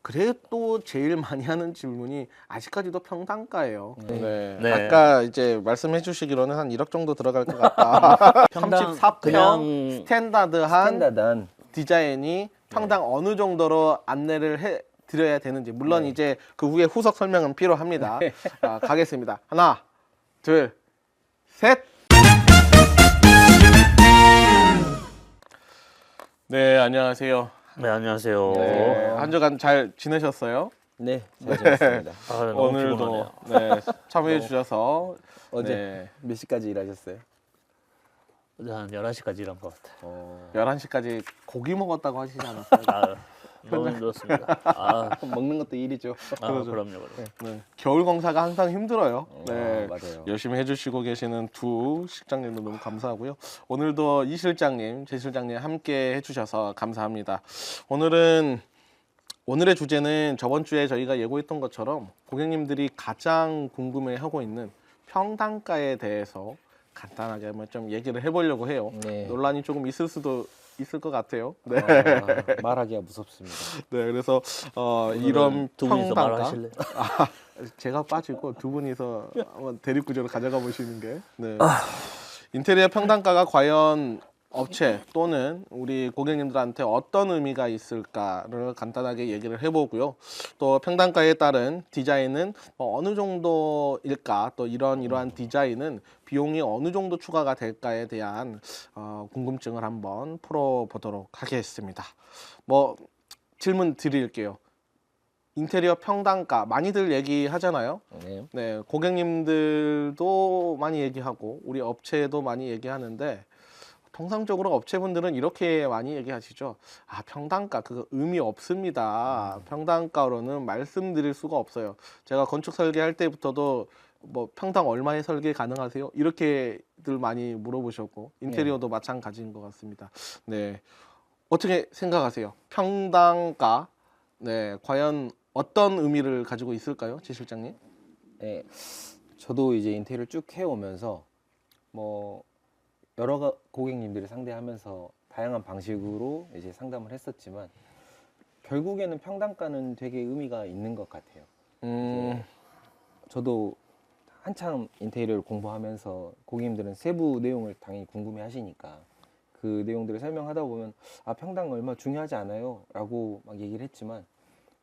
그래도 제일 많이 하는 질문이 아직까지도 평단가예요. 네. 네. 아까 이제 말씀해 주시기로는 한 1억 정도 들어갈 것 같다. 평당 34평 그냥 스탠다드한 스탠다드한 디자인이 평당 어느 정도로 안내를 해 드려야 되는지 물론 이제 그 후에 후속 설명은 필요합니다. 가겠습니다. 하나, 둘, 셋. 네, 안녕하세요. 네, 안녕하세요. 네, 한 주간 잘 지내셨어요? 네, 잘 지냈습니다. 아, 너무 오늘도 피곤하네요. 네, 참여해 주셔서 어제 네, 몇 시까지 일하셨어요? 어제 한 11시까지 일한 것 같아요. 11시까지 고기 먹었다고 하시지 않았어요? 아, 너무 힘들었습니다. 아, 먹는 것도 일이죠. 그럼요. 네, 겨울 공사가 항상 힘들어요. 네, 맞아요. 열심히 해주시고 계시는 두 실장님도 너무 감사하고요. 오늘도 이 실장님, 제 실장님 함께 해주셔서 감사합니다. 오늘의 주제는 저번 주에 저희가 예고했던 것처럼 고객님들이 가장 궁금해하고 있는 평단가에 대해서 간단하게 한번 좀 얘기를 해보려고 해요. 네. 논란이 조금 있을 수도 있을 것 같아요. 네, 말하기가 무섭습니다. 네, 그래서 이런 두 분이서 평단가 말하실래요? 제가 빠지고 두 분이서 한번 대립구조로 가져가 보시는 게 네. 인테리어 평단가가 과연 업체 또는 우리 고객님들한테 어떤 의미가 있을까를 간단하게 얘기를 해보고요. 또 평단가에 따른 디자인은 어느 정도일까, 또 이러한 디자인은 비용이 어느 정도 추가가 될까에 대한 궁금증을 한번 풀어보도록 하겠습니다. 질문 드릴게요. 인테리어 평단가 많이들 얘기하잖아요. 네. 네, 고객님들도 많이 얘기하고 우리 업체도 많이 얘기하는데 통상적으로 업체분들은 이렇게 많이 얘기하시죠. 평단가 그거 의미 없습니다. 평단가로는 말씀드릴 수가 없어요. 제가 건축 설계할 때부터도 평당 얼마에 설계 가능하세요? 이렇게들 많이 물어보셨고 인테리어도 마찬가지인 것 같습니다. 네, 어떻게 생각하세요? 평단가 네, 과연 어떤 의미를 가지고 있을까요, 지 실장님? 네, 저도 이제 인테리어를 쭉 해오면서 여러 고객님들을 상대하면서 다양한 방식으로 이제 상담을 했었지만 결국에는 평단가는 되게 의미가 있는 것 같아요. 저도 한참 인테리어를 공부하면서 고객님들은 세부 내용을 당연히 궁금해 하시니까 그 내용들을 설명하다 보면 평당 얼마 중요하지 않아요 라고 막 얘기를 했지만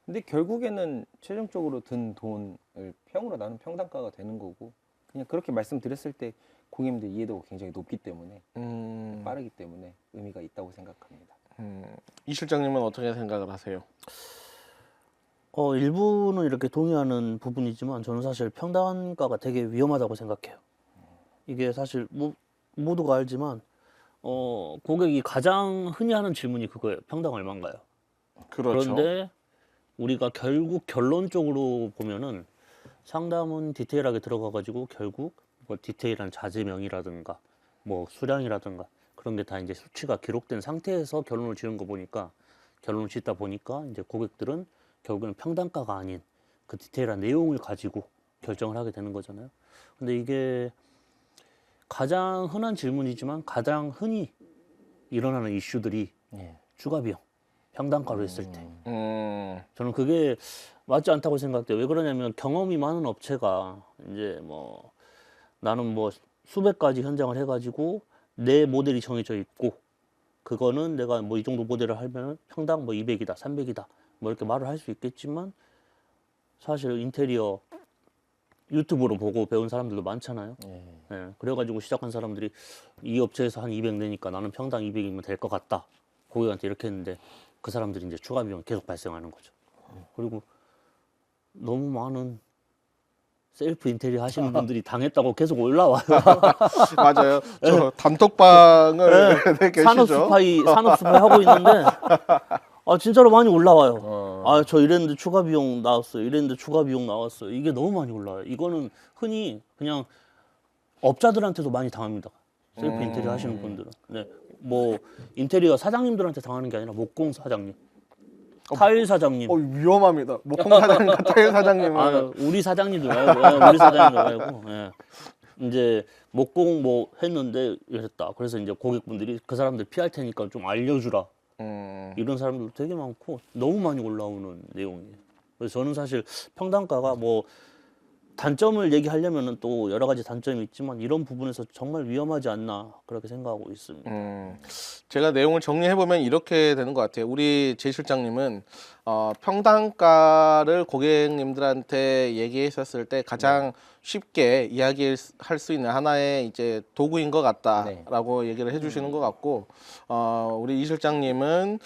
근데 결국에는 최종적으로 든 돈을 평으로 나눈 평단가가 되는 거고 그냥 그렇게 말씀드렸을 때 고객님들 이해도가 굉장히 높기 때문에 빠르기 때문에 의미가 있다고 생각합니다. 이 실장님은 어떻게 생각을 하세요? 일부는 이렇게 동의하는 부분이지만 저는 사실 평단가가 되게 위험하다고 생각해요. 이게 사실 모두가 알지만 고객이 가장 흔히 하는 질문이 그거예요. 평당 얼마인가요? 그렇죠. 그런데 우리가 결국 결론적으로 보면은 상담은 디테일하게 들어가가지고 결국 디테일한 자재명이라든가 수량이라든가 그런 게 다 이제 수치가 기록된 상태에서 결론을 짓다 보니까 이제 고객들은 결국에는 평단가가 아닌 그 디테일한 내용을 가지고 결정을 하게 되는 거잖아요. 근데 이게 가장 흔한 질문이지만 가장 흔히 일어나는 이슈들이 추가 비용, 평단가로 했을 때 저는 그게 맞지 않다고 생각돼요. 왜 그러냐면 경험이 많은 업체가 이제 나는 수백 가지 현장을 해가지고 내 모델이 정해져 있고 그거는 내가 이 정도 모델을 하면 평당 200이다, 300이다 이렇게 말을 할 수 있겠지만 사실 인테리어 유튜브로 보고 배운 사람들도 많잖아요. 네, 그래가지고 시작한 사람들이 이 업체에서 한 200 내니까 나는 평당 200이면 될 것 같다. 고객한테 이렇게 했는데 그 사람들이 이제 추가 비용이 계속 발생하는 거죠. 그리고 너무 많은 셀프 인테리어 하시는 분들이 당했다고 계속 올라와요. 맞아요. 저 단톡방을 계시죠. 산업 스파이 하고 있는데 진짜로 많이 올라와요. 저 이랬는데 추가 비용 나왔어요. 이랬는데 추가 비용 나왔어요. 이게 너무 많이 올라와요. 이거는 흔히 그냥 업자들한테도 많이 당합니다. 셀프 인테리어 하시는 분들은. 네. 인테리어 사장님들한테 당하는 게 아니라 목공 사장님, 타일 사장님. 위험합니다. 목공 사장님과 타일 사장님은 우리 사장님들 말고, 우리 사장님들 말고. 예. 이제 목공 했는데 이랬다. 그래서 이제 고객분들이 그 사람들 피할 테니까 좀 알려주라. 이런 사람들도 되게 많고 너무 많이 올라오는 내용이에요. 그래서 저는 사실 평단가가 뭐 단점을 얘기하려면은 또 여러 가지 단점이 있지만 이런 부분에서 정말 위험하지 않나 그렇게 생각하고 있습니다. 제가 내용을 정리해 보면 이렇게 되는 것 같아요. 우리 제 실장님은 평단가를 고객님들한테 얘기했었을 때 가장 쉽게 이야기할 수 있는 하나의 이제 도구인 것 같다라고 얘기를 해주시는 것 같고, 우리 이 실장님은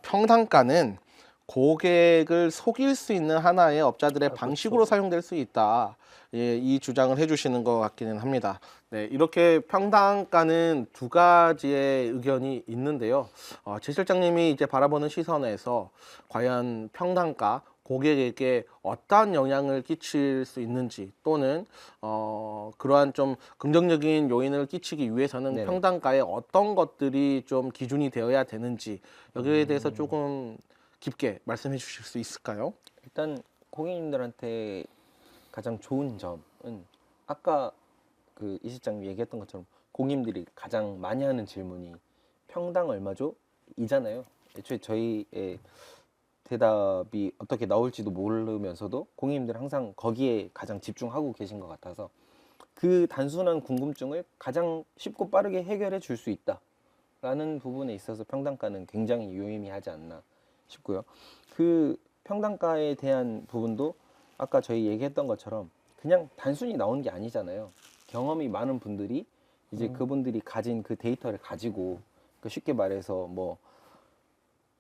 평단가는 고객을 속일 수 있는 하나의 업자들의 방식으로 사용될 수 있다. 예, 이 주장을 해주시는 것 같기는 합니다. 네, 이렇게 평단가는 두 가지의 의견이 있는데요. 제 실장님이 이제 바라보는 시선에서 과연 평단가, 고객에게 어떠한 영향을 끼칠 수 있는지 또는 그러한 좀 긍정적인 요인을 끼치기 위해서는 네네. 평단가에 어떤 것들이 좀 기준이 되어야 되는지 여기에 대해서 조금 깊게 말씀해 주실 수 있을까요? 일단 고객님들한테 가장 좋은 점은 아까 그 이 실장님 얘기했던 것처럼 고객님들이 가장 많이 하는 질문이 평당 얼마죠? 이잖아요. 애초에 저희의 대답이 어떻게 나올지도 모르면서도 고객님들은 항상 거기에 가장 집중하고 계신 것 같아서 그 단순한 궁금증을 가장 쉽고 빠르게 해결해 줄 수 있다라는 부분에 있어서 평단가는 굉장히 유의미하지 않나 싶고요. 그 평단가에 대한 부분도 아까 저희 얘기했던 것처럼 그냥 단순히 나오는 게 아니잖아요. 경험이 많은 분들이 이제 그분들이 가진 그 데이터를 가지고 쉽게 말해서 뭐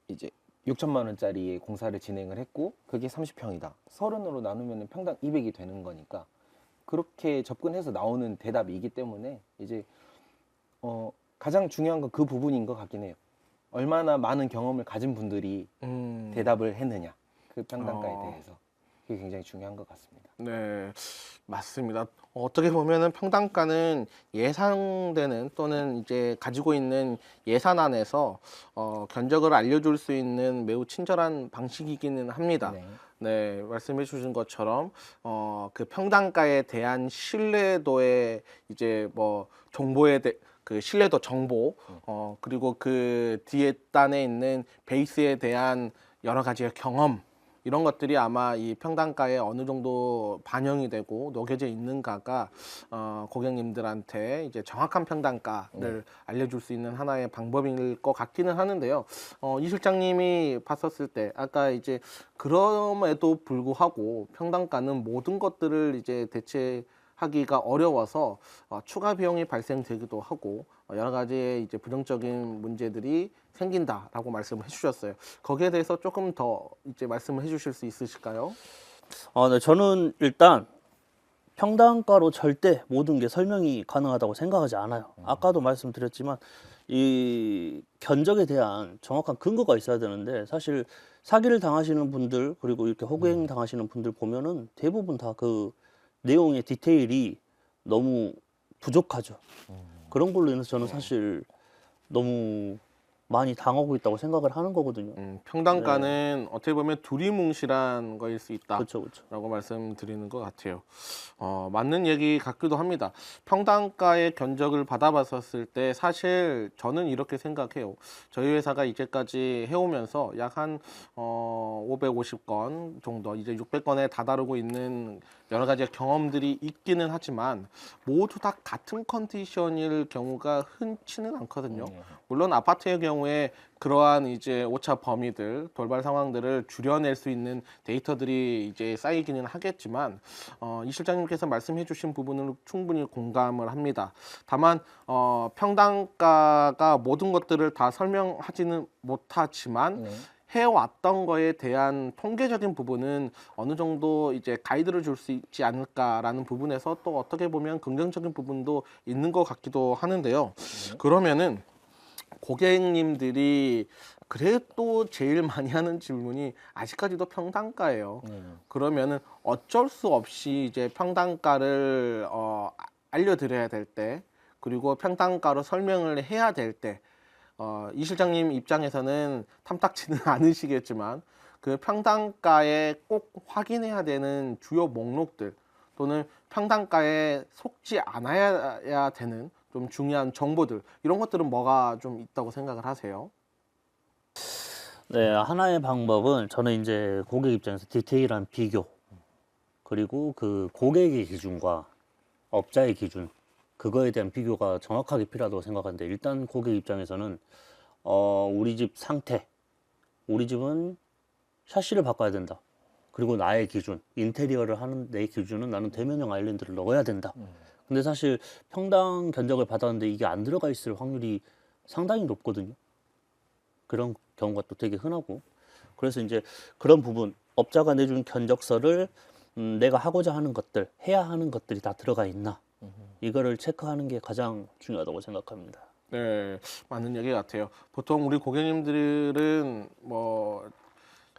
이제 6천만 원짜리 공사를 진행을 했고 그게 30평이다. 30으로 나누면 평당 200이 되는 거니까 그렇게 접근해서 나오는 대답이기 때문에 이제 가장 중요한 건 그 부분인 것 같긴 해요. 얼마나 많은 경험을 가진 분들이 대답을 했느냐 그 평단가에 대해서 그게 굉장히 중요한 것 같습니다. 네, 맞습니다. 어떻게 보면은 평단가는 예상되는 또는 이제 가지고 있는 예산 안에서 견적을 알려줄 수 있는 매우 친절한 방식이기는 합니다. 네. 네, 말씀해 주신 것처럼 그 평단가에 대한 신뢰도의 이제 뭐 정보에 그 신뢰도 정보 그리고 그 뒤에 단에 있는 베이스에 대한 여러 가지의 경험 이런 것들이 아마 이 평단가에 어느 정도 반영이 되고 녹여져 있는가가 고객님들한테 이제 정확한 평단가를 알려줄 수 있는 하나의 방법일 것 같기는 하는데요. 이 실장님이 봤었을 때 아까 이제 그럼에도 불구하고 평단가는 모든 것들을 이제 대체하기가 어려워서 추가 비용이 발생되기도 하고 여러 가지의 이제 부정적인 문제들이 생긴다라고 말씀을 해주셨어요. 거기에 대해서 조금 더 이제 말씀을 해주실 수 있으실까요? 네, 저는 일단 평단가로 절대 모든 게 설명이 가능하다고 생각하지 않아요. 아까도 말씀드렸지만 이 견적에 대한 정확한 근거가 있어야 되는데 사실 사기를 당하시는 분들 그리고 이렇게 호갱 당하시는 분들 보면은 대부분 다 그 내용의 디테일이 너무 부족하죠. 그런 걸로 인해서 저는 사실 너무 많이 당하고 있다고 생각을 하는 거거든요. 평단가는 어떻게 보면 두리뭉실한 거일 수 있다. 그렇죠, 그렇죠. 라고 말씀드리는 것 같아요. 맞는 얘기 같기도 합니다. 평단가의 견적을 받아봤었을 때 사실 저는 이렇게 생각해요. 저희 회사가 이제까지 해오면서 약 한 550건 정도, 이제 600건에 다다르고 있는 여러 가지 경험들이 있기는 하지만 모두 다 같은 컨디션일 경우가 흔치는 않거든요. 물론 아파트의 경우에 그러한 이제 오차 범위들, 돌발 상황들을 줄여낼 수 있는 데이터들이 이제 쌓이기는 하겠지만 이 실장님께서 말씀해주신 부분을 충분히 공감을 합니다. 다만 평단가가 모든 것들을 다 설명하지는 못하지만 해왔던 거에 대한 통계적인 부분은 어느 정도 이제 가이드를 줄 수 있지 않을까라는 부분에서 또 어떻게 보면 긍정적인 부분도 있는 것 같기도 하는데요. 그러면은 고객님들이 그래도 제일 많이 하는 질문이 아직까지도 평단가예요. 그러면은 어쩔 수 없이 이제 평단가를 알려드려야 될 때, 그리고 평단가로 설명을 해야 될 때, 이 실장님 입장에서는 탐탁치는 않으시겠지만 그 평단가에 꼭 확인해야 되는 주요 목록들 또는 평단가에 속지 않아야 되는 좀 중요한 정보들 이런 것들은 뭐가 좀 있다고 생각을 하세요? 네, 하나의 방법은 저는 이제 고객 입장에서 디테일한 비교, 그리고 그 고객의 기준과 업자의 기준, 그거에 대한 비교가 정확하게 필요하다고 생각하는데, 일단 고객 입장에서는 우리 집 상태, 우리 집은 샤시를 바꿔야 된다. 그리고 나의 기준, 인테리어를 하는 내 기준은 나는 대면형 아일랜드를 넣어야 된다. 근데 사실 평당 견적을 받았는데 이게 안 들어가 있을 확률이 상당히 높거든요. 그런 경우가 또 되게 흔하고, 그래서 이제 그런 부분, 업자가 내준 견적서를 내가 하고자 하는 것들, 해야 하는 것들이 다 들어가 있나, 이거를 체크하는 게 가장 중요하다고 생각합니다. 네, 맞는 얘기 같아요. 보통 우리 고객님들은 뭐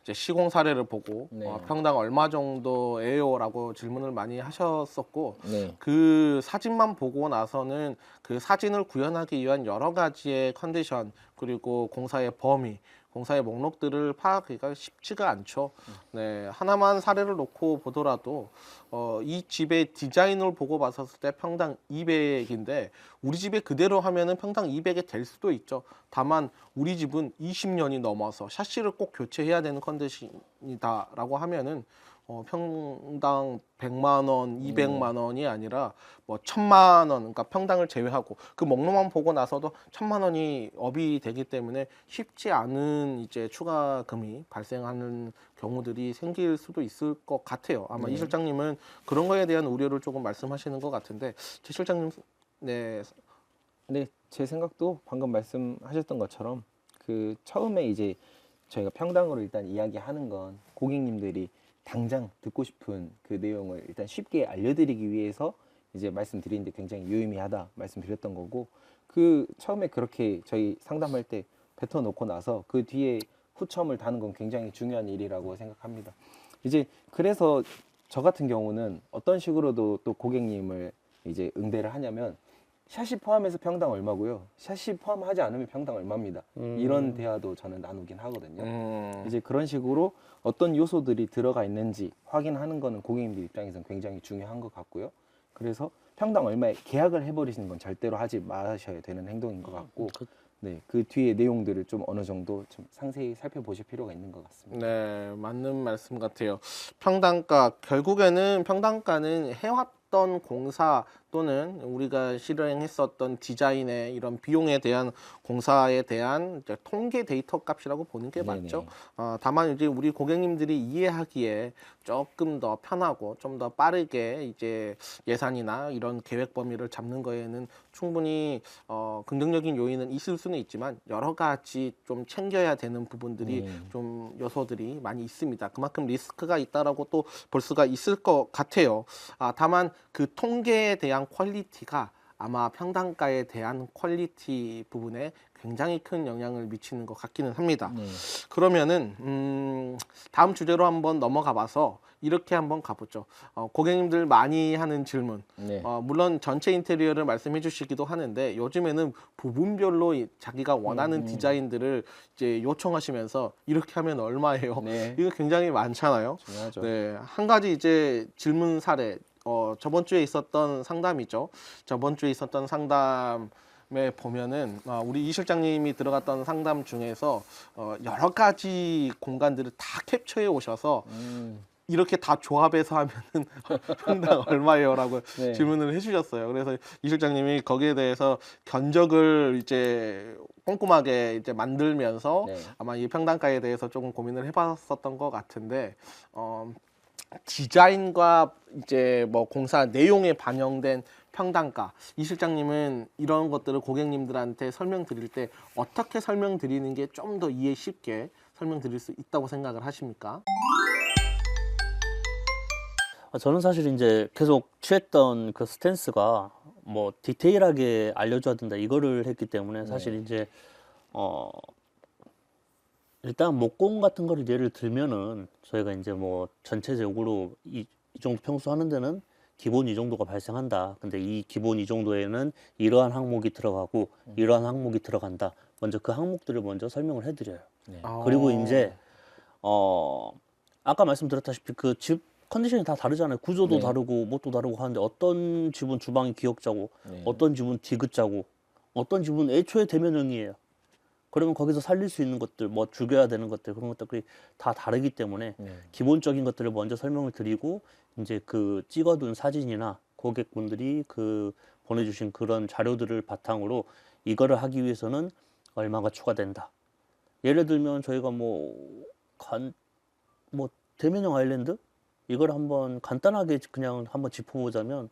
이제 시공 사례를 보고 네. 평당 얼마 정도예요라고 질문을 많이 하셨었고, 네. 그 사진만 보고 나서는 그 사진을 구현하기 위한 여러 가지의 컨디션, 그리고 공사의 범위, 공사의 목록들을 파악하기가 쉽지가 않죠. 네, 하나만 사례를 놓고 보더라도 이 집의 디자인을 보고 봤었을 때 평당 200인데 우리 집에 그대로 하면은 평당 200이 될 수도 있죠. 다만 우리 집은 20년이 넘어서 샤시를 꼭 교체해야 되는 컨디션이다라고 하면은 평당 100만 원, 200만 원이 아니라 뭐 1000만 원, 그러니까 평당을 제외하고 그 목록만 보고 나서도 1000만 원이 업이 되기 때문에 쉽지 않은 이제 추가금이 발생하는 경우들이 생길 수도 있을 것 같아요. 아마 이 실장님은 그런 거에 대한 우려를 조금 말씀하시는 것 같은데, 제 실장님, 네, 네, 제 생각도 방금 말씀하셨던 것처럼 그 처음에 이제 저희가 평당으로 일단 이야기하는 건 고객님들이 당장 듣고 싶은 그 내용을 일단 쉽게 알려드리기 위해서 이제 말씀드리는데 굉장히 유의미하다 말씀드렸던 거고, 그 처음에 그렇게 저희 상담할 때 뱉어놓고 나서 그 뒤에 후첨을 다는 건 굉장히 중요한 일이라고 생각합니다. 이제 그래서 저 같은 경우는 어떤 식으로도 또 고객님을 이제 응대를 하냐면, 샷시 포함해서 평당 얼마고요, 샷시 포함하지 않으면 평당 얼마입니다, 이런 대화도 저는 나누긴 하거든요. 이제 그런 식으로 어떤 요소들이 들어가 있는지 확인하는 거는 고객님들 입장에서는 굉장히 중요한 것 같고요. 그래서 평당 얼마에 계약을 해버리시는 건 절대로 하지 마셔야 되는 행동인 것 같고, 네, 그 뒤에 내용들을 좀 어느 정도 좀 상세히 살펴보실 필요가 있는 것 같습니다. 네, 맞는 말씀 같아요. 평당가, 결국에는 평당가는 해왔던 공사 또는 우리가 실행했었던 디자인의 이런 비용에 대한, 공사에 대한 이제 통계 데이터 값이라고 보는 게 네네. 맞죠. 다만 이제 우리 고객님들이 이해하기에 조금 더 편하고 좀 더 빠르게 이제 예산이나 이런 계획 범위를 잡는 거에는 충분히 긍정적인 요인은 있을 수는 있지만 여러 가지 좀 챙겨야 되는 부분들이 좀 요소들이 많이 있습니다. 그만큼 리스크가 있다라고 또 볼 수가 있을 것 같아요. 다만 그 통계에 대한 퀄리티가 아마 평당가에 대한 퀄리티 부분에 굉장히 큰 영향을 미치는 것 같기는 합니다. 그러면은 다음 주제로 한번 넘어가 봐서 이렇게 한번 가보죠. 고객님들 많이 하는 질문. 네. 물론 전체 인테리어를 말씀해 주시기도 하는데 요즘에는 부분별로 자기가 원하는 디자인들을 이제 요청하시면서 이렇게 하면 얼마예요? 네. 이거 굉장히 많잖아요. 중요하죠. 네, 한 가지 이제 질문 사례. 저번 주에 있었던 상담이죠. 저번 주에 있었던 상담에 보면은 우리 이 실장님이 들어갔던 상담 중에서 여러 가지 공간들을 다 캡처해 오셔서 이렇게 다 조합해서 하면은 평당 얼마예요라고 네. 질문을 해주셨어요. 그래서 이 실장님이 거기에 대해서 견적을 이제 꼼꼼하게 이제 만들면서 네. 아마 이 평당가에 대해서 조금 고민을 해봤었던 것 같은데, 디자인과 이제 뭐 공사 내용에 반영된 평당가, 이 실장님은 이런 것들을 고객님들한테 설명드릴 때 어떻게 설명드리는 게 좀 더 이해 쉽게 설명드릴 수 있다고 생각을 하십니까? 저는 사실 이제 계속 취했던 그 스탠스가 뭐 디테일하게 알려줘야 된다 이거를 했기 때문에, 사실 이제 일단 목공 같은 거를 예를 들면은 저희가 이제 뭐 전체적으로 이 정도 평수 하는 데는 기본 이 정도가 발생한다. 근데 이 기본 이 정도에는 이러한 항목이 들어가고 이러한 항목이 들어간다. 먼저 그 항목들을 먼저 설명을 해드려요. 그리고 이제 아까 말씀드렸다시피 그 집 컨디션이 다 다르잖아요. 구조도 네. 다르고 뭣도 다르고 하는데, 어떤 집은 주방이 기역자고 네. 어떤 집은 디귿자고 어떤 집은 애초에 대면형이에요. 그러면 거기서 살릴 수 있는 것들, 뭐 죽여야 되는 것들 그런 것들이 다 다르기 때문에 기본적인 것들을 먼저 설명을 드리고 이제 그 찍어둔 사진이나 고객분들이 그 보내주신 그런 자료들을 바탕으로 이거를 하기 위해서는 얼마가 추가된다. 예를 들면 저희가 뭐 대면형 아일랜드 이걸 한번 간단하게 그냥 한번 짚어보자면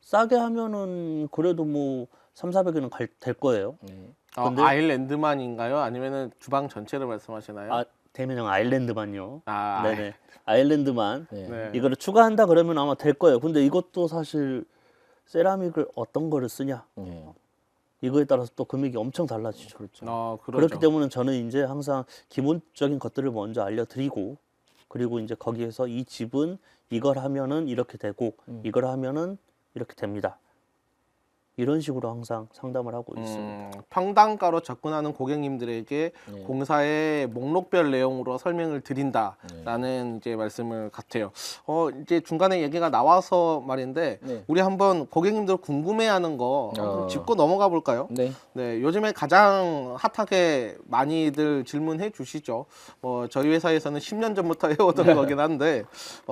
싸게 하면은 그래도 뭐 3,400원은 될 거예요. 근데- 아일랜드만인가요? 아니면은 주방 전체를 말씀하시나요? 아, 대면형 아일랜드만요. 아, 네네. 아일랜드만 네. 이거를 추가한다 그러면 아마 될 거예요. 근데 이것도 사실 세라믹을 어떤 거를 쓰냐 이거에 따라서 또 금액이 엄청 달라지죠. 그렇죠. 그렇기 때문에 저는 이제 항상 기본적인 것들을 먼저 알려드리고 그리고 이제 거기에서 이 집은 이걸 하면은 이렇게 되고 이걸 하면은 이렇게 됩니다. 이런 식으로 항상 상담을 하고 있습니다. 평당가로 접근하는 고객님들에게 공사의 목록별 내용으로 설명을 드린다라는 이제 말씀을 같아요. 이제 중간에 얘기가 나와서 말인데 네. 우리 한번 고객님들 궁금해하는 거 한번 짚고 넘어가 볼까요? 네. 네, 요즘에 가장 핫하게 많이들 질문해 주시죠. 저희 회사에서는 10년 전부터 해오던 거긴 한데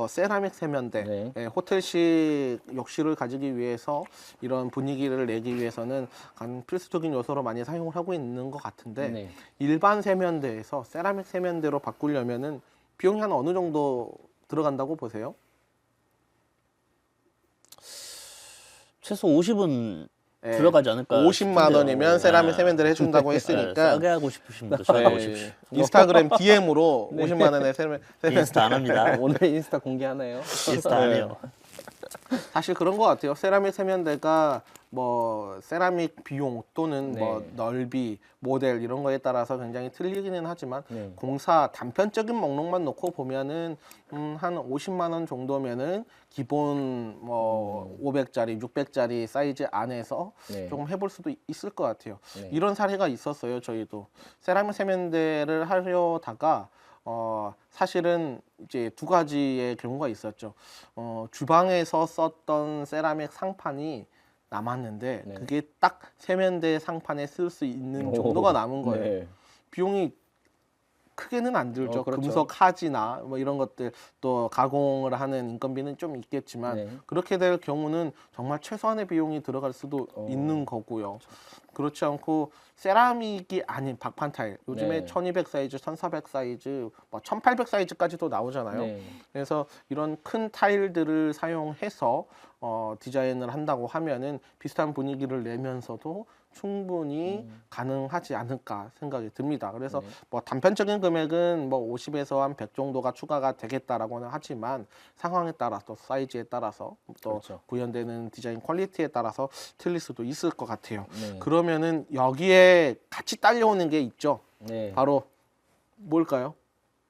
세라믹 세면대, 네. 예, 호텔식 욕실을 가지기 위해서 이런 분위기를 내기 위해서는 간 필수적인 요소로 많이 사용을 하고 있는 것 같은데 네. 일반 세면대에서 세라믹 세면대로 바꾸려면은 비용이 한 어느 정도 들어간다고 보세요? 최소 50은 예, 들어가지 않을까 50만 원이면 세라믹 세면대를 해준다고 네, 했으니까 싸게 하고 싶으신 분들 싸게 하고 네, 싶으신 인스타그램 DM으로 50만 원에 세면 인스타 안 합니다. 오늘 인스타 공개하나요? 인스타 안 해요. 사실 그런 것 같아요. 세라믹 세면대가 뭐 세라믹 비용 또는 뭐 네. 넓이, 모델 이런 거에 따라서 굉장히 틀리기는 하지만 네. 공사 단편적인 목록만 놓고 보면은 한 50만 원 정도면은 기본 뭐 500짜리, 600짜리 사이즈 안에서 네. 조금 해볼 수도 있을 것 같아요. 네. 이런 사례가 있었어요. 저희도 세라믹 세면대를 하려다가 사실은 이제 두 가지의 경우가 있었죠. 주방에서 썼던 세라믹 상판이 남았는데 네. 그게 딱 세면대 상판에 쓸 수 있는 정도가 남은 거예요. 네. 비용이 크게는 안 들죠. 그렇죠. 금속 하지나 뭐 이런 것들 또 가공을 하는 인건비는 좀 있겠지만 네. 그렇게 될 경우는 정말 최소한의 비용이 들어갈 수도 있는 거고요. 그렇지 않고 세라믹이 아닌 박판 타일 요즘에 네. 1200 사이즈, 1400 사이즈, 뭐 1800 사이즈까지도 나오잖아요. 네. 그래서 이런 큰 타일들을 사용해서 디자인을 한다고 하면은 비슷한 분위기를 내면서도 충분히 가능하지 않을까 생각이 듭니다. 그래서 네. 뭐 단편적인 금액은 뭐 50에서 한 100 정도가 추가가 되겠다라고는 하지만 상황에 따라서 사이즈에 따라서 또 그렇죠. 구현되는 디자인 퀄리티에 따라서 틀릴 수도 있을 것 같아요. 네. 그러면은 여기에 같이 딸려오는 게 있죠. 네. 바로 뭘까요?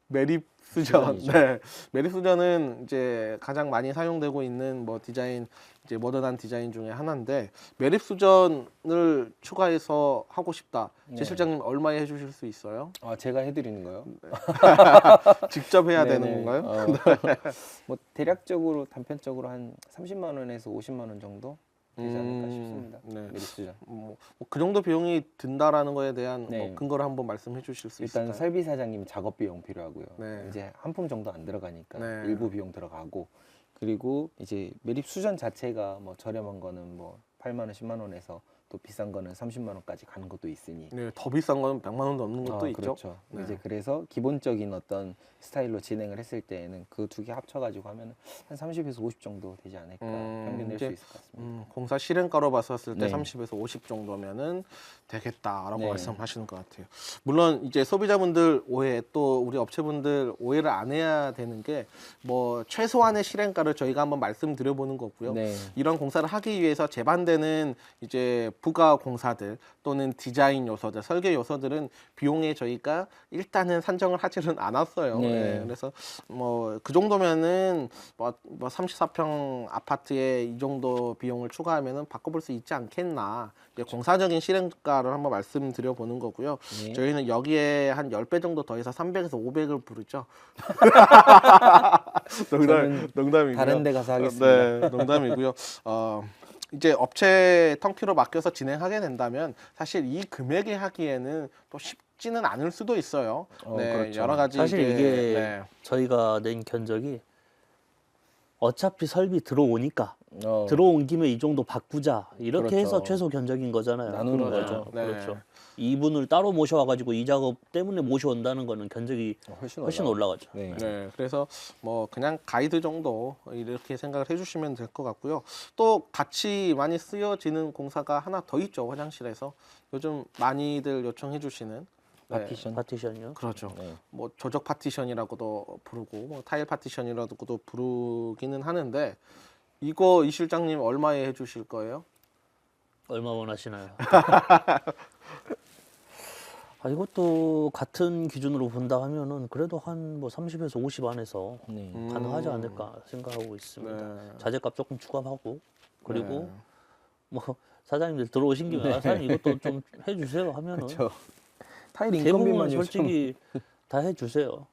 매립 수전. 수전이죠. 네, 매립 수전은 이제 가장 많이 사용되고 있는 뭐 디자인 이제 모던한 디자인 중에 하나인데 매립 수전을 추가해서 하고 싶다. 제 네. 실장님 얼마에 해주실 수 있어요? 제가 해드리는 거요? 직접 해야 네네. 되는 건가요? 뭐 대략적으로 단편적으로 한 30만 원에서 50만 원 정도 되지 않을까 싶습니다. 네. 메리스전. 그 정도 비용이 든다라는 거에 대한 네. 뭐 근거를 한번 말씀해 주실 수 일단 있을까요? 설비 사장님 작업 비용 필요하고요. 네. 이제 한 품 정도 안 들어가니까 네. 일부 비용 들어가고 그리고 이제 매립 수전 자체가 뭐 저렴한 거는 뭐 8만 원, 10만 원에서 또 비싼 거는 30만 원까지 가는 것도 있으니. 네, 더 비싼 건 100만 원 넘는 것도 있죠. 그렇죠. 네. 이제 그래서 기본적인 어떤 스타일로 진행을 했을 때에는 그 두 개 합쳐가지고 하면 한 30에서 50 정도 되지 않을까 평균 낼 수 이제, 있을 것 같습니다. 공사 실행가로 봤었을 때 네. 30에서 50 정도면은 되겠다라고 네. 말씀하시는 것 같아요. 물론 이제 소비자분들 오해 또 우리 업체분들 오해를 안 해야 되는 게 뭐 최소한의 실행가를 저희가 한번 말씀드려보는 거고요. 네. 이런 공사를 하기 위해서 제반되는 이제 부가 공사들 또는 디자인 요소들, 설계 요소들은 비용에 저희가 일단은 산정을 하지는 않았어요. 네. 네, 그래서 뭐 그 정도면은 뭐 34평 아파트에 이 정도 비용을 추가하면은 바꿔볼 수 있지 않겠나. 이제 공사적인 실행가를 한번 말씀드려 보는 거고요. 네. 저희는 여기에 한 10배 정도 더해서 300에서 500을 부르죠. 저는 농담이고요. 다른 데 가서 하겠습니다. 네, 농담이고요. 이제 업체 턴키로 맡겨서 진행하게 된다면 사실 이 금액에 하기에는 또 쉽지는 않을 수도 있어요. 네, 그렇죠. 여러 가지 사실 이게 네. 저희가 낸 견적이 어차피 설비 들어오니까 어, 들어온 김에 이 정도 바꾸자 이렇게 그렇죠. 해서 최소 견적인 거잖아요. 나누는 그렇죠. 거죠. 네. 그렇죠. 이분을 따로 모셔와가지고 이 작업 때문에 모셔온다는 거는 견적이 훨씬 올라가죠. 네. 네, 그래서 뭐 그냥 가이드 정도 이렇게 생각을 해주시면 될 것 같고요. 또 같이 많이 쓰여지는 공사가 하나 더 있죠. 화장실에서 요즘 많이들 요청해주시는 파티션. 파티션이요. 그렇죠. 네. 뭐 조적 파티션이라고도 부르고 뭐 타일 파티션이라고도 부르기는 하는데 이거 이 실장님 얼마에 해주실 거예요? 얼마 원하시나요? 이것도 같은 기준으로 본다 하면은 그래도 한 뭐 30에서 50 안에서 네. 가능하지 않을까 생각하고 있습니다. 네. 자재값 조금 추가하고 그리고 네. 뭐 사장님들 들어오신 김에 사장님 이것도 좀 해주세요 하면은 그렇죠. 타일 대부분 인건비만 솔직히 다 해주세요.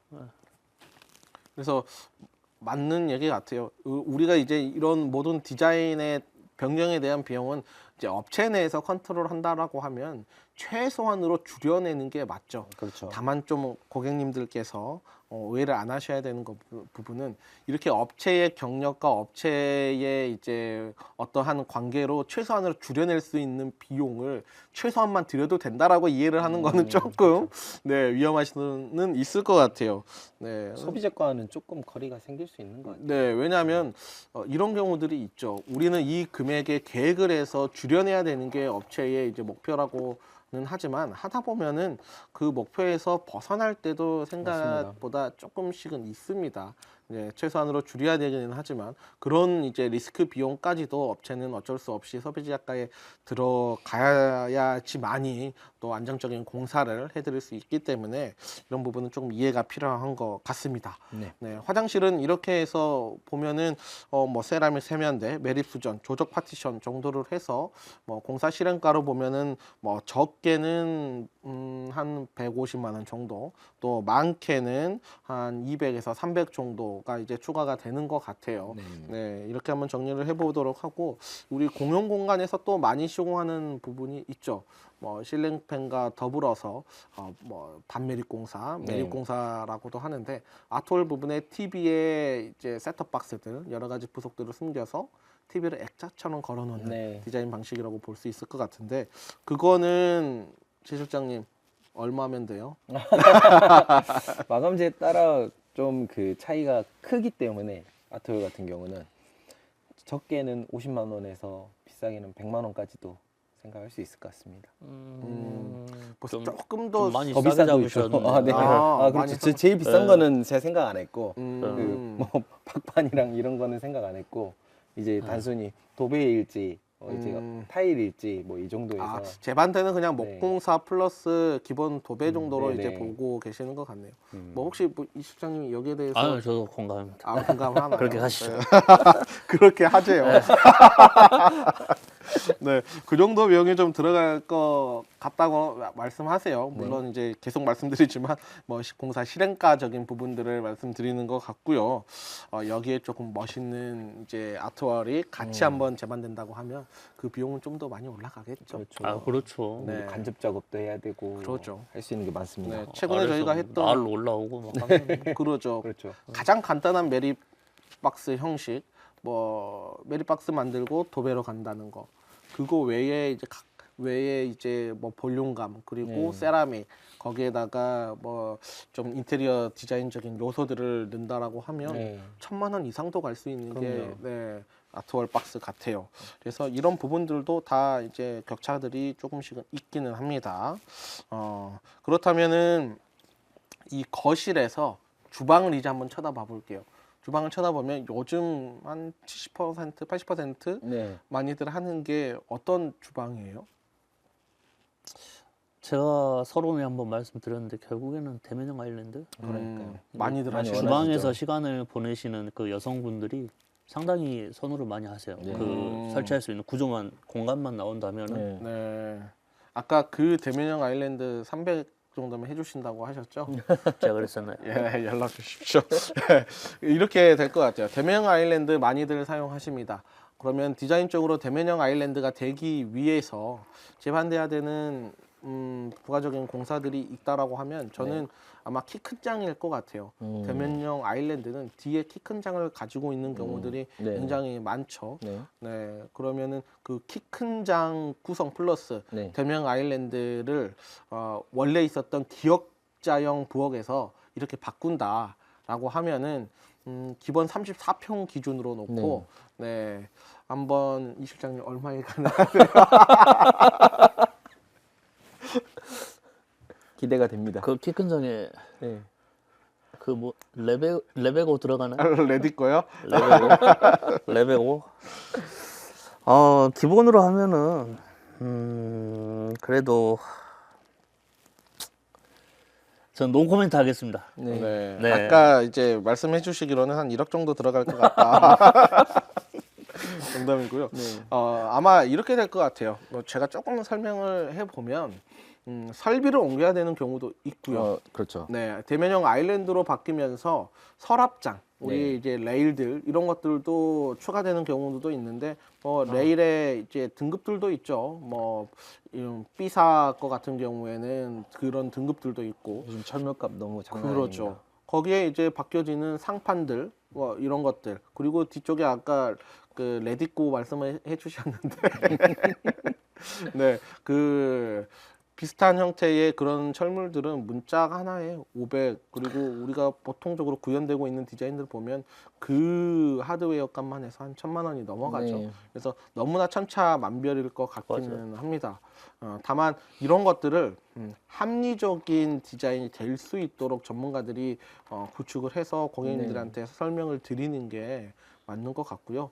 그래서 맞는 얘기 같아요. 우리가 이제 이런 모든 디자인의 변경에 대한 비용은 이제 업체 내에서 컨트롤 한다라고 하면 최소한으로 줄여내는 게 맞죠. 그렇죠. 다만 좀 고객님들께서 오해를 안 하셔야 되는 부분은 이렇게 업체의 경력과 업체의 이제 어떠한 관계로 최소한으로 줄여낼 수 있는 비용을 최소한만 들여도 된다라고 이해를 하는 거는 조금 네, 위험할 수는 있을 것 같아요. 네. 소비자과는 조금 거리가 생길 수 있는 것 같아요. 네, 왜냐하면 이런 경우들이 있죠. 우리는 이 금액에 계획을 해서 줄여내야 되는 게 업체의 이제 목표라고는 하지만 하다 보면은 그 목표에서 벗어날 때도 생각보다 조금씩은 있습니다. 네, 최소한으로 줄여야 되기는 하지만 그런 이제 리스크 비용까지도 업체는 어쩔 수 없이 소비자가에 들어가야지만이 또 안정적인 공사를 해드릴 수 있기 때문에 이런 부분은 조금 이해가 필요한 것 같습니다. 네. 네, 화장실은 이렇게 해서 보면은 뭐 세라믹 세면대, 매립수전, 조적 파티션 정도를 해서 뭐 공사 실행가로 보면은 뭐 적게는 한 150만 원 정도, 또 많게는 한 200에서 300 정도가 이제 추가가 되는 것 같아요. 네. 네, 이렇게 한번 정리를 해보도록 하고 우리 공용 공간에서 또 많이 시공하는 부분이 있죠. 뭐 실링팬과 더불어서 뭐 반매립 공사, 매립 네. 공사라고도 하는데 아트홀 부분에 TV에 이제 셋톱 박스들 여러 가지 부속들을 숨겨서 TV를 액자처럼 걸어놓는 네. 디자인 방식이라고 볼 수 있을 것 같은데 그거는 제 실장님 얼마면 돼요? 마감재에 따라 좀 그 차이가 크기 때문에 아트홀 같은 경우는 적게는 50만 원에서 비싸게는 100만 원까지도 생각할 수 있을 것 같습니다. 벌써 좀- 조금 좀 더 많이 더 싸게 비싸도 있죠. 잡으셨네요. 아, 네. 많이 그렇죠. 제일 비싼 네. 거는 제가 생각 안 했고 음. 뭐 박판이랑 이런 거는 생각 안 했고 이제 단순히 도배일지 이제 타일일지 뭐 이 정도에서 제 반대는 그냥 네. 목공사 플러스 기본 도배 정도로 네네. 이제 보고 계시는 것 같네요. 뭐 혹시 뭐 이 실장님이 여기에 대해서 저도 공감합니다. 공감하나요? 그렇게 하시죠. 네. 그렇게 하재요. 네, 그 정도 비용이 좀 들어갈 것 같다고 말씀하세요. 물론 이제 계속 말씀드리지만 뭐 공사 실행가적인 부분들을 말씀드리는 것 같고요. 여기에 조금 멋있는 이제 아트월이 같이 한번 재반된다고 하면 그 비용은 좀 더 많이 올라가겠죠. 그렇죠. 그렇죠. 네. 간접 작업도 해야 되고 그렇죠. 할 수 있는 게 많습니다. 네, 최근에 저희가 했던 날로 올라오고 막 하면 그러죠. 그렇죠. 가장 간단한 매립 박스 형식, 뭐 매립 박스 만들고 도배로 간다는 거. 그거 외에 이제 외에 이제 뭐 볼륨감 그리고 네. 세라믹 거기에다가 뭐 좀 인테리어 디자인적인 요소들을 넣는다라고 하면 네. 1,000만 원 이상도 갈 수 있는 게 그럼요. 네, 아트월 박스 같아요. 그래서 이런 부분들도 다 이제 격차들이 조금씩은 있기는 합니다. 그렇다면은 이 거실에서 주방을 이제 한번 쳐다봐 볼게요. 주방을 쳐다보면 요즘 한 70%, 80% 네. 많이들 하는 게 어떤 주방이에요? 제가 서론에 한번 말씀드렸는데 결국에는 대면형 아일랜드 그러니까요. 많이들 많이 하시죠. 원하시죠. 주방에서 시간을 보내시는 그 여성분들이 상당히 선호를 많이 하세요. 네. 그 설치할 수 있는 구조만 공간만 나온다면은 네. 네. 아까 그 대면형 아일랜드 300 정도면 해주신다고 하셨죠? 제가 그랬었나요? 예, 연락 주십시오. 이렇게 될 것 같아요. 대면형 아일랜드 많이들 사용하십니다. 그러면 디자인적으로 대면형 아일랜드가 되기 위해서 재반돼야 되는 부가적인 공사들이 있다라고 하면 저는 아마 키 큰 장일 것 같아요. 대면형 아일랜드는 뒤에 키 큰 장을 가지고 있는 경우들이 네. 굉장히 많죠. 네. 네, 그러면은 그 키 큰 장 구성 플러스 네. 대면 아일랜드를 원래 있었던 기역자형 부엌에서 이렇게 바꾼다라고 하면은 기본 34평 기준으로 놓고 네, 한번 이 실장님 얼마에 가능하세요? 기대가 됩니다. 그 키 큰 장에 네. 그 뭐 레베고 들어가는 레디 거요? 레베고. 기본으로 하면은 그래도 전 노코멘트 하겠습니다. 네. 네. 네. 아까 이제 말씀해 주시기로는 한 1억 정도 들어갈 것 같다. 농담이고요. 네. 아마 이렇게 될 것 같아요. 제가 조금 설명을 해보면 설비를 옮겨야 되는 경우도 있고요. 그렇죠. 네, 대면형 아일랜드로 바뀌면서 서랍장, 우리 네. 이제 레일들 이런 것들도 추가되는 경우도 있는데, 레일에 이제 등급들도 있죠. B사 거 같은 경우에는 그런 등급들도 있고, 요즘 철물값 너무 장난 그렇죠. 아닙니다. 거기에 이제 바뀌어지는 상판들, 이런 것들, 그리고 뒤쪽에 아까 그 레디꼬 말씀을 해주셨는데, 네, 그 비슷한 형태의 그런 철물들은 문짝 하나에 500, 그리고 우리가 보통적으로 구현되고 있는 디자인들 보면 그 하드웨어 값만 해서 한 1,000만 원이 넘어가죠. 네. 그래서 너무나 천차만별일 것 같기는 합니다. 다만 이런 것들을 합리적인 디자인이 될 수 있도록 전문가들이 구축을 해서 고객님들한테 설명을 드리는 게 맞는 것 같고요.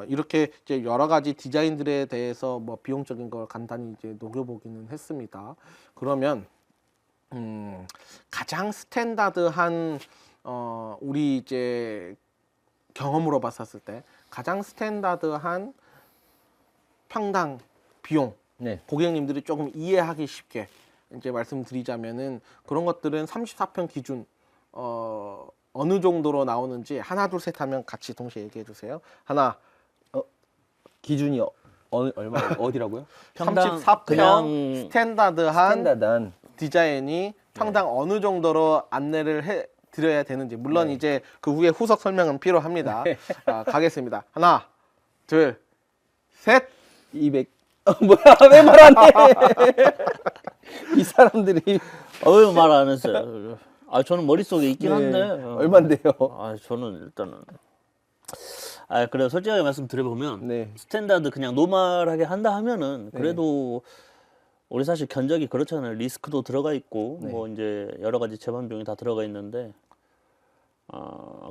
이렇게 이제 여러 가지 디자인들에 대해서 뭐 비용적인 걸 간단히 이제 녹여보기는 했습니다. 그러면 가장 스탠다드한 우리 이제 경험으로 봤었을 때 가장 스탠다드한 평당 비용, 네. 고객님들이 조금 이해하기 쉽게 이제 말씀드리자면은 그런 것들은 34평 기준 어느 정도로 나오는지 하나 둘 셋 하면 같이 동시에 얘기해 주세요. 하나, 기준이 얼마 어디라고요? 평당 34평 그냥 스탠다드한 스탠다드한 디자인이 평당 어느 정도로 안내를 해 드려야 되는지, 물론 이제 그 후에 후속 설명은 필요합니다. 가겠습니다. 하나, 둘, 셋. 200. 뭐야, 왜 말 안 해? 이 사람들이 말 안 했어요. 저는 머릿속에 있긴 한데. 얼마인데요? 저는 일단은. 그래 솔직하게 말씀드려보면 네. 스탠다드 그냥 노멀하게 한다 하면은 그래도 우리 사실 견적이 그렇잖아요. 리스크도 들어가 있고 뭐 이제 여러 가지 재반 비용이 다 들어가 있는데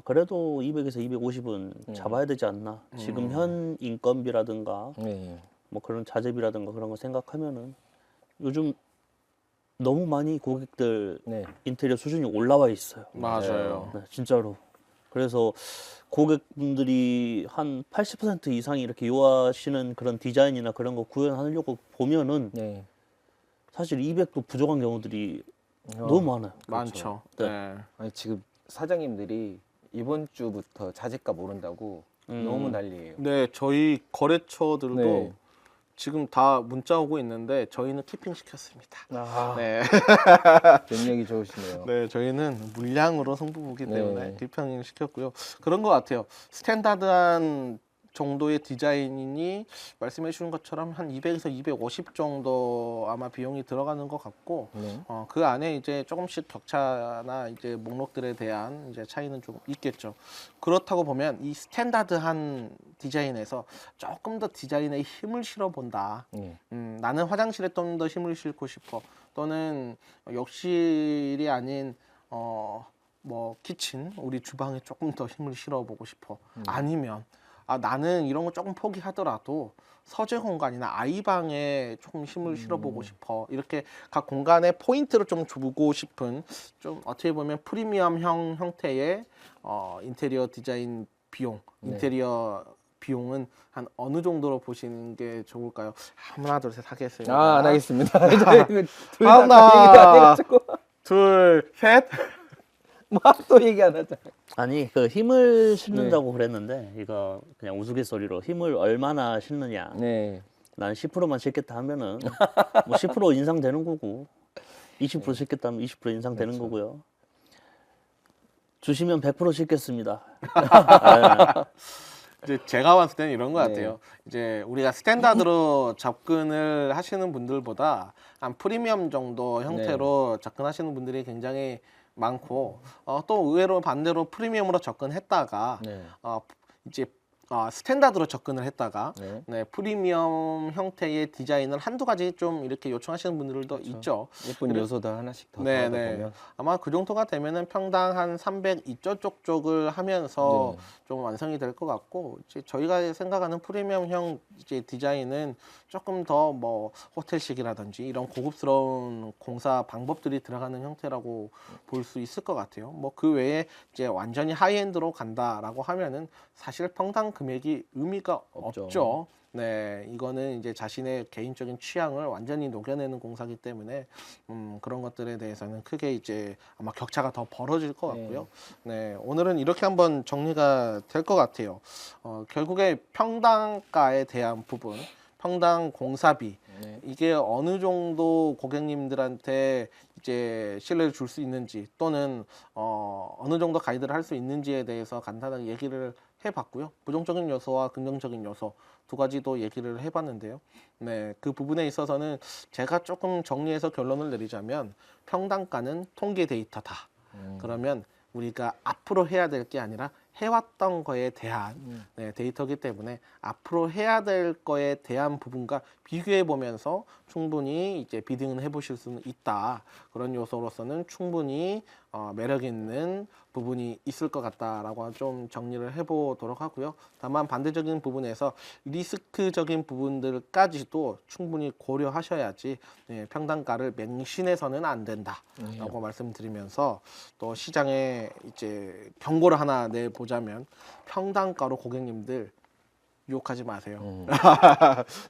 그래도 200에서 250은 잡아야 되지 않나. 지금 현 인건비라든가 네. 뭐 그런 자재비라든가 그런 거 생각하면은 요즘 너무 많이 고객들 네. 인테리어 수준이 올라와 있어요. 맞아요. 네, 진짜로. 그래서 고객분들이 한 80% 이상이 이렇게 요하시는 그런 디자인이나 그런 거 구현하려고 보면은 네. 사실 200도 부족한 경우들이 너무 많아요. 많죠. 네. 네. 아니, 지금 사장님들이 이번 주부터 자재값 오른다고 너무 난리예요. 네, 저희 거래처들도 네. 지금 다 문자 오고 있는데 저희는 키핑 시켰습니다. 네. 능력이 좋으시네요. 네, 저희는 물량으로 승부보기 때문에 네. 키핑을 시켰고요. 그런 것 같아요. 스탠다드한 정도의 디자인이니 말씀해 주신 것처럼 한 200에서 250 정도 아마 비용이 들어가는 것 같고, 네. 그 안에 이제 조금씩 격차나 이제 목록들에 대한 이제 차이는 좀 있겠죠. 그렇다고 보면 이 스탠다드한 디자인에서 조금 더 디자인에 힘을 실어 본다. 네. 나는 화장실에 좀 더 힘을 싣고 싶어. 또는 욕실이 아닌 뭐 키친, 우리 주방에 조금 더 힘을 실어 보고 싶어. 아니면 나는 이런 거 조금 포기하더라도 서재 공간이나 아이방에 조금 힘을 실어보고 싶어. 이렇게 각 공간에 포인트를 좀 주고 싶은, 좀 어떻게 보면 프리미엄형 형태의 인테리어 디자인 비용, 인테리어 비용은 한 어느 정도로 보시는 게 좋을까요? 하나 둘 셋 하겠습니다. 안 하겠습니다. 하나, 둘, 셋. 막 또 얘기 안 하잖아. 아니 그 힘을 실는다고 그랬는데 이거 그냥 우스갯소리로 힘을 얼마나 실느냐. 네. 난 10%만 싣겠다 하면은 뭐 10% 인상되는 거고 20% 싣겠다 하면 20% 인상되는 그렇죠. 거고요. 주시면 100% 싣겠습니다. 이제 제가 봤을 때는 이런 것 네. 같아요. 이제 우리가 스탠다드로 접근을 하시는 분들보다 한 프리미엄 정도 형태로 접근하시는 분들이 굉장히 많고 또 의외로 반대로 프리미엄으로 접근했다가 네. 이제 스탠다드로 접근을 했다가 네. 네, 프리미엄 형태의 디자인을 한두 가지 좀 이렇게 요청하시는 분들도 있죠. 예쁜 요소들 하나씩 더 네, 더하다 네. 보면 아마 그 정도가 되면은 평당 한 300 이쪽 쪽을 하면서 네. 좀 완성이 될 것 같고 이제 저희가 생각하는 프리미엄형 이제 디자인은 조금 더 뭐 호텔식이라든지 이런 고급스러운 공사 방법들이 들어가는 형태라고 볼 수 있을 것 같아요. 뭐 그 외에 이제 완전히 하이엔드로 간다라고 하면은 사실 평당 금액이 의미가 없죠. 없죠. 네, 이거는 이제 자신의 개인적인 취향을 완전히 녹여내는 공사기 때문에 그런 것들에 대해서는 크게 이제 아마 격차가 더 벌어질 것 같고요. 네, 오늘은 이렇게 한번 정리가 될 것 같아요. 결국에 평당가에 대한 부분, 평당 공사비 네. 이게 어느 정도 고객님들한테 이제 신뢰를 줄 수 있는지 또는 어느 정도 가이드를 할 수 있는지에 대해서 간단하게 얘기를 해봤고요. 부정적인 요소와 긍정적인 요소 두 가지도 얘기를 해봤는데요. 네, 그 부분에 있어서는 제가 조금 정리해서 결론을 내리자면 평당가는 통계 데이터다. 그러면 우리가 앞으로 해야 될 게 아니라 해왔던 거에 대한 네, 데이터이기 때문에 앞으로 해야 될 거에 대한 부분과 비교해 보면서 충분히 이제 비딩을 해보실 수는 있다. 그런 요소로서는 충분히 매력 있는 부분이 있을 것 같다라고 좀 정리를 해보도록 하고요. 다만 반대적인 부분에서 리스크적인 부분들까지도 충분히 고려하셔야지 네, 평당가를 맹신해서는 안 된다라고 말씀드리면서 또 시장에 이제 경고를 하나 내보자면 평당가로 고객님들 유혹하지 마세요.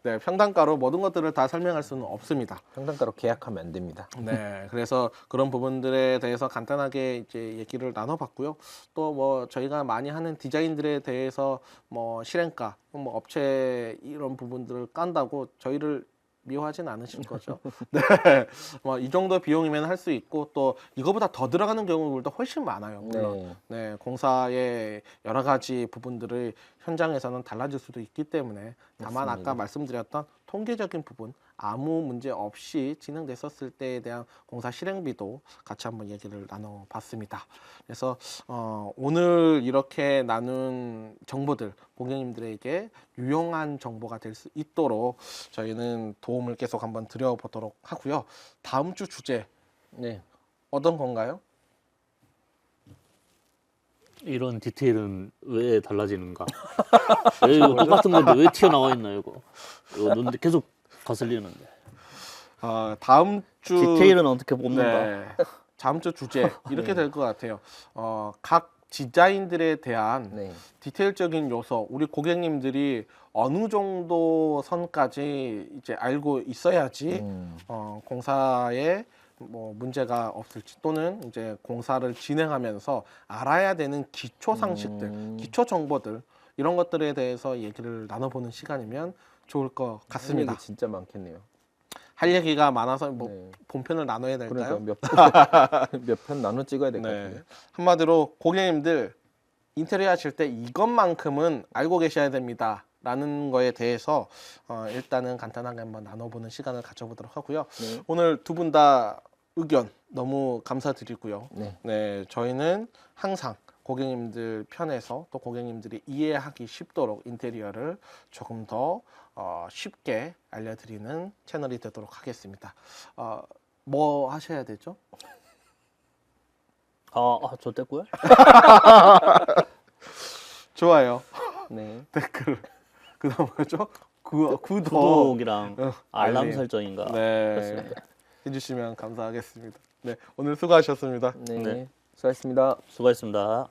네, 평당가로 모든 것들을 다 설명할 수는 없습니다. 평당가로 계약하면 안 됩니다. 네, 그래서 그런 부분들에 대해서 간단하게 이제 얘기를 나눠봤고요. 또 뭐 저희가 많이 하는 디자인들에 대해서 뭐 실행가, 뭐 업체 이런 부분들을 깐다고 저희를 미워하진 않으실 거죠. 네, 뭐 이 정도 비용이면 할 수 있고 또 이거보다 더 들어가는 경우들도 훨씬 많아요. 물론 네, 공사의 여러 가지 부분들을 현장에서는 달라질 수도 있기 때문에 다만 맞습니다. 아까 말씀드렸던 통계적인 부분 아무 문제 없이 진행됐었을 때에 대한 공사 실행비도 같이 한번 얘기를 나눠봤습니다. 그래서 오늘 이렇게 나눈 정보들 고객님들에게 유용한 정보가 될 수 있도록 저희는 도움을 계속 한번 드려보도록 하고요. 다음 주 주제 네. 어떤 건가요? 이런 디테일은 왜 달라지는가? 왜 이거 똑같은 건데 왜 튀어나와 있나 이거? 이거 눈 계속 거슬리는데. 다음 주 디테일은 어떻게 뽑는가? 네, 다음 주 주제 이렇게 될 것 같아요. 각 디자인들에 대한 네. 디테일적인 요소, 우리 고객님들이 어느 정도 선까지 이제 알고 있어야지 공사에 뭐 문제가 없을지 또는 이제 공사를 진행하면서 알아야 되는 기초 상식들, 기초 정보들 이런 것들에 대해서 얘기를 나눠보는 시간이면 좋을 것 같습니다. 얘기 진짜 많겠네요. 할 얘기가 많아서 뭐 네. 본편을 나눠야 될까요? 그러니까 몇 편 나눠 찍어야 될 것 네. 같아요. 한마디로 고객님들 인테리어 하실 때 이것만큼은 알고 계셔야 됩니다. 라는 거에 대해서 일단은 간단하게 한번 나눠보는 시간을 가져보도록 하고요. 네. 오늘 두 분 다 의견 너무 감사드리고요. 네. 네, 저희는 항상 고객님들 편에서 또 고객님들이 이해하기 쉽도록 인테리어를 조금 더 쉽게 알려드리는 채널이 되도록 하겠습니다. 뭐 하셔야 되죠? 저 됐고요. 좋아요. 네. 댓글. 그다음 뭐죠? 구독. 구독이랑 알람 알림. 설정인가. 네. 그렇습니다. 해주시면 감사하겠습니다. 네, 오늘 수고하셨습니다. 네. 네. 수고하셨습니다. 수고하셨습니다.